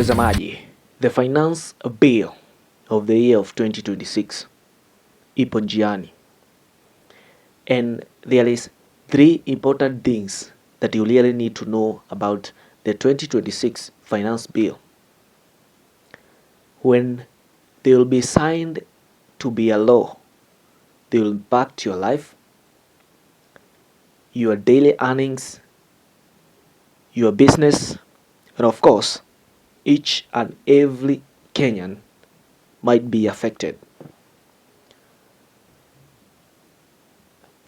Mtazamaji, the finance bill of the year of 2026 ipo njiani, and there is three important things that you really need to know about the 2026 finance bill. When they will be signed to be a law, they will impact your life, your daily earnings, your business, and of course, each and every Kenyan might be affected.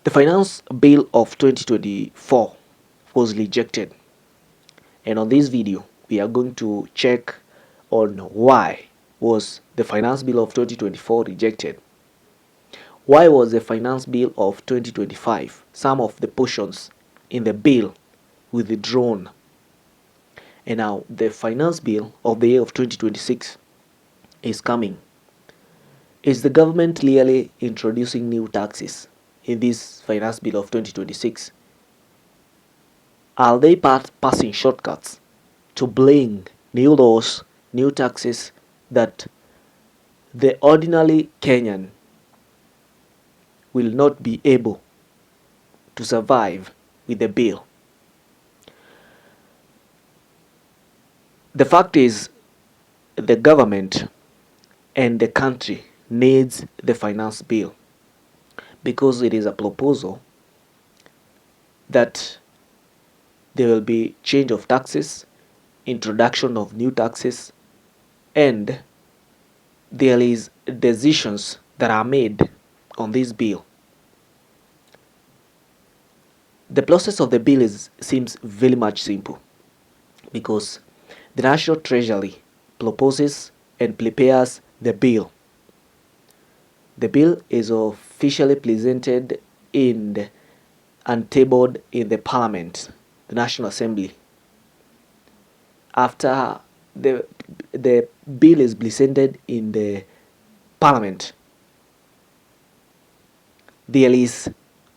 The finance bill of 2024 was rejected, and on this video we are going to check on why was the finance bill of 2024 rejected. Why was the finance bill of 2025, some of the portions in the bill, withdrawn? And now the finance bill of the year of 2026 is coming. Is the government clearly introducing new taxes in this finance bill of 2026? Are they passing shortcuts to bring new laws, new taxes that the ordinary Kenyan will not be able to survive with the bill? The fact is, the government and the country needs the finance bill because it is a proposal that there will be change of taxes, introduction of new taxes, and there is decisions that are made on this bill. The process of the bill seems very much simple because the National Treasury proposes and prepares the bill. The bill is officially presented in and tabled in the Parliament, the National Assembly. After the bill is presented in the Parliament, there is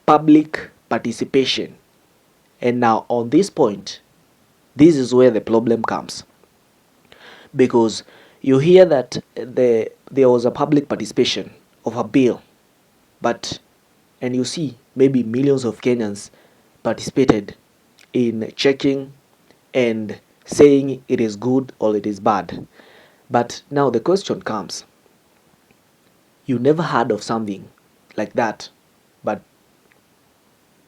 public participation. And now on this point, this is where the problem comes, because you hear that there was a public participation of a bill, and you see maybe millions of Kenyans participated in checking and saying it is good or it is bad. But now the question comes, you never heard of something like that, but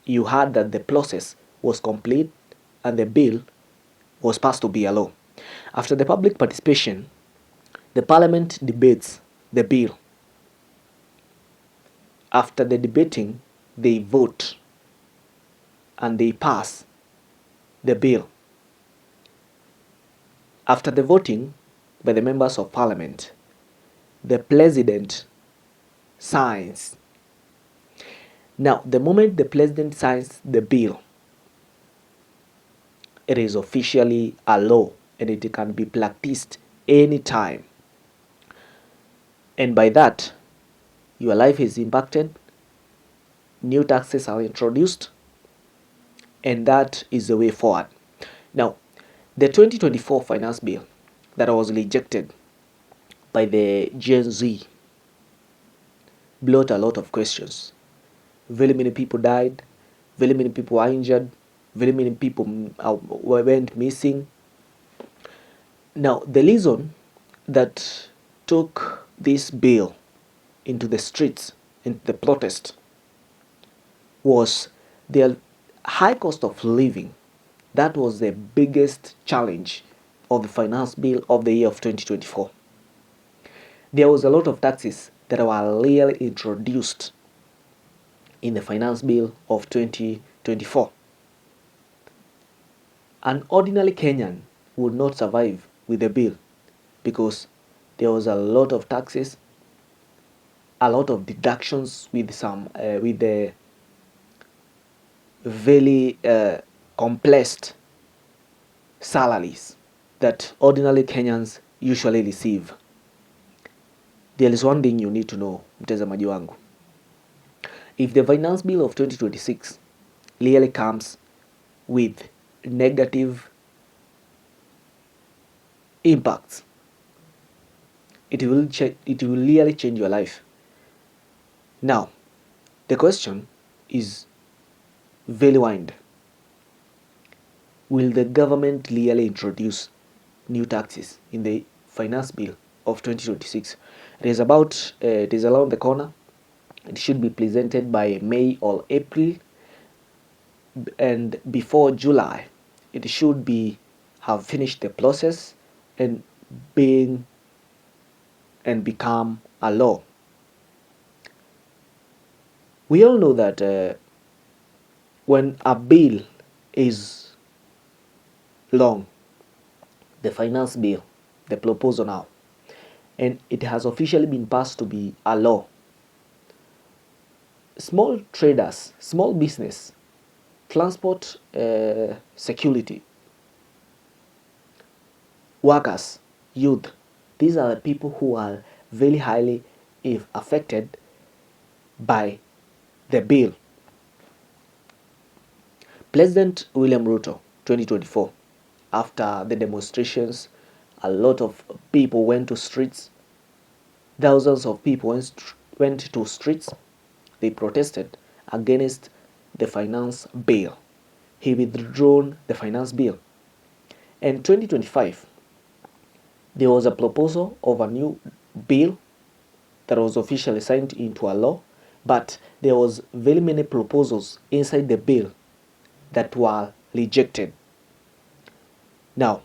you heard that the process was complete and the bill was passed to be a law. After the public participation, the Parliament debates the bill. After the debating, they vote and they pass the bill. After the voting by the members of Parliament, the President signs. Now, the moment the President signs the bill, it is officially a law and it can be practiced anytime. And by that, your life is impacted, new taxes are introduced, and that is the way forward. Now, the 2024 finance bill that was rejected by the Gen Z brought a lot of questions. Very many people died, very many people were injured, very many people went missing. Now, the reason that took this bill into the streets, into the protest, was the high cost of living. That was the biggest challenge of the finance bill of the year of 2024. There was a lot of taxes that were really introduced in the finance bill of 2024. An ordinary Kenyan would not survive with the bill because there was a lot of taxes, a lot of deductions with the very complex salaries that ordinary Kenyans usually receive. There is one thing you need to know, mtazamaji wangu. If the finance bill of 2026 really comes with negative impacts. It will really change your life. Now, the question is very wide. Will the government really introduce new taxes in the finance bill of 2026? It is around the corner. It should be presented by May or April, and before July, it should be have finished the process and being and become a law. We all know that when a bill is long, the finance bill, the proposal now, and it has officially been passed to be a law, small traders, small business, transport security, workers, youth, these are the people who are very highly if affected by the bill. President William Ruto, 2024, after the demonstrations, a lot of people went to streets. Thousands of people went to streets. They protested against the finance bill. He withdrew the finance bill. In 2025, there was a proposal of a new bill that was officially signed into a law, but there was very many proposals inside the bill that were rejected. Now,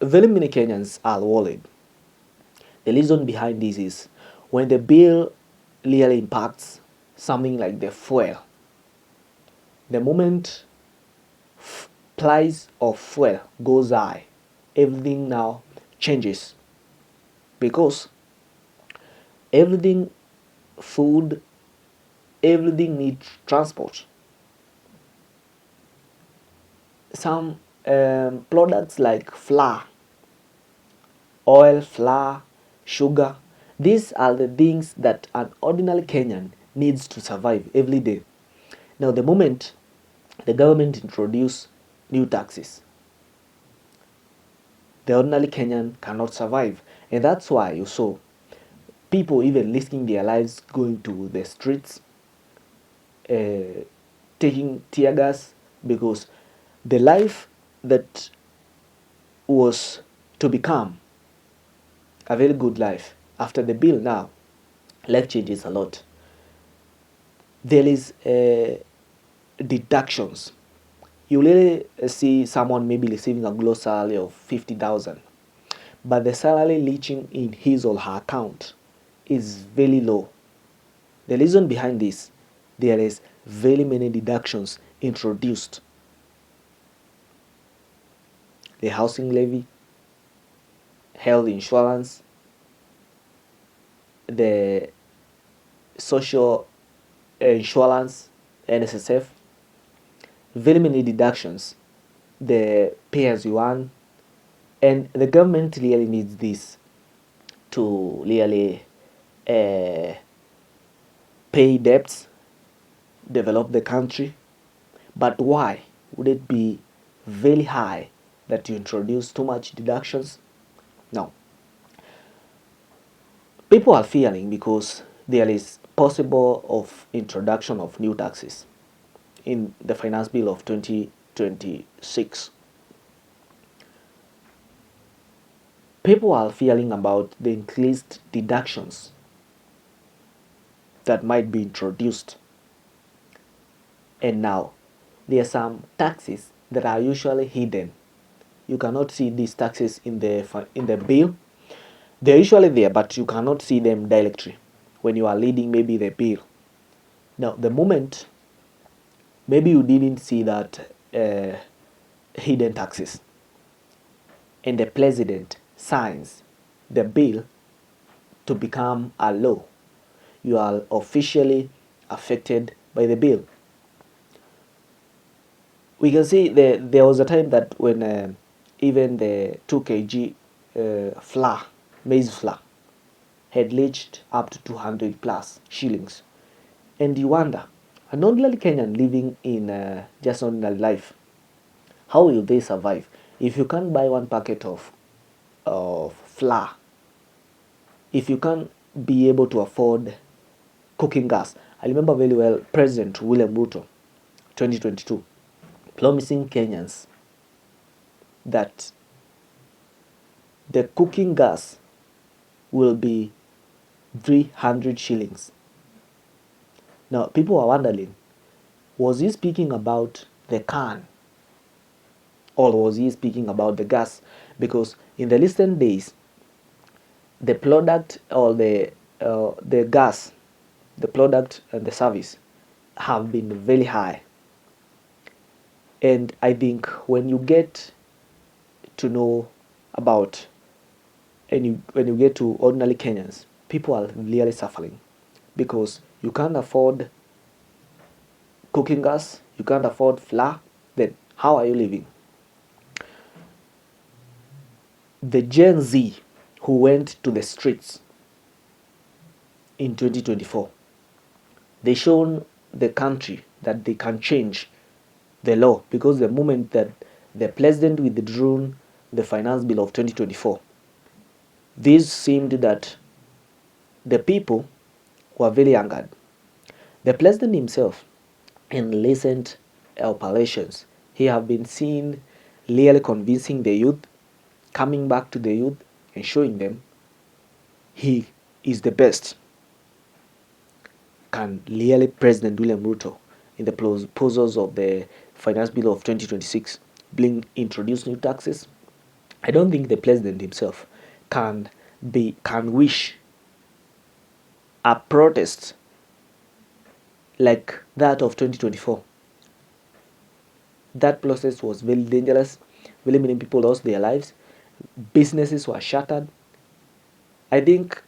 very many Kenyans are worried. The reason behind this is when the bill really impacts something like the fuel, the moment price of fuel goes high, everything now changes, because everything, food, everything needs transport. Some products like flour, oil, flour, sugar, these are the things that an ordinary Kenyan needs to survive every day. Now, the moment the government introduce new taxes, the ordinary Kenyan cannot survive. And that's why you saw people even risking their lives going to the streets, taking tear gas, because the life that was to become a very good life after the bill now, life changes a lot. There is deductions. You really see someone maybe receiving a gross salary of 50,000, but the salary reaching in his or her account is very low. The reason behind this, there is very many deductions introduced. The housing levy, health insurance, the social insurance, NSSF, very many deductions, the pay as you earn, and the government really needs this to really pay debts, develop the country. But why would it be very high that you introduce too much deductions? No. People are fearing because there is possible of introduction of new taxes in the finance bill of 2026. People are fearing about the increased deductions that might be introduced. And now, there are some taxes that are usually hidden. You cannot see these taxes in the bill. They're usually there, but you cannot see them directly when you are reading maybe the bill. Now, the moment maybe you didn't see that hidden taxes, and the president signs the bill to become a law, you are officially affected by the bill. We can see there was a time that when even the 2 kg flour, maize flour, had reached up to 200 plus shillings. And you wonder, an ordinary Kenyan living in just ordinary life, how will they survive if you can't buy one packet of flour, if you can't be able to afford cooking gas. I remember very well President William Ruto, 2022, promising Kenyans that the cooking gas will be 300 shillings. Now, people are wondering, was he speaking about the can, or was he speaking about the gas? Because in the recent days, the product or the gas, the product and the service have been very high. And I think when you get to know about, and when you get to ordinary Kenyans, people are really suffering because you can't afford cooking gas, you can't afford flour. Then how are you living? The Gen Z who went to the streets in 2024, they shown the country that they can change the law, because the moment that the president withdrew the finance bill of 2024, this seemed that the people were very angered. The president himself, in recent operations, he have been seen really convincing the youth, coming back to the youth and showing them he is the best. Can really President William Ruto, in the proposals of the finance bill of 2026, introduce new taxes? I don't think the president himself can wish a protest like that of 2024. That process was very dangerous. Very many people lost their lives. Businesses were shattered. I think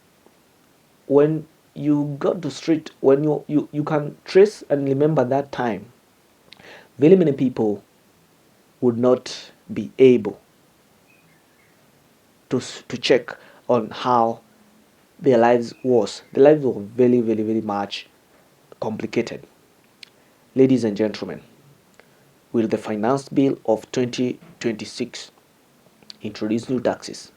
when you got to street, when you can trace and remember that time, very many people would not be able to check on how their lives was. The lives were very, very, very much complicated. Ladies and gentlemen, will the finance bill of 2026 introduce new taxes?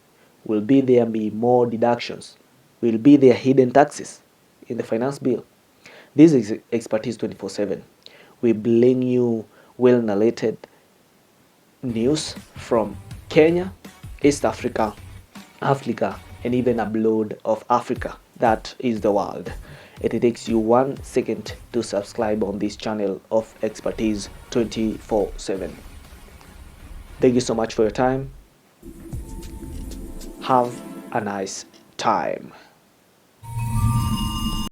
Will there be more deductions? Will there hidden taxes in the finance bill? This is Expertise 24/7. We bring you well narrated news from Kenya, East Africa, Africa, and even abroad of Africa. That is the world. It takes you 1 second to subscribe on this channel of Expertise 24/7. Thank you so much for your time. Have a nice time.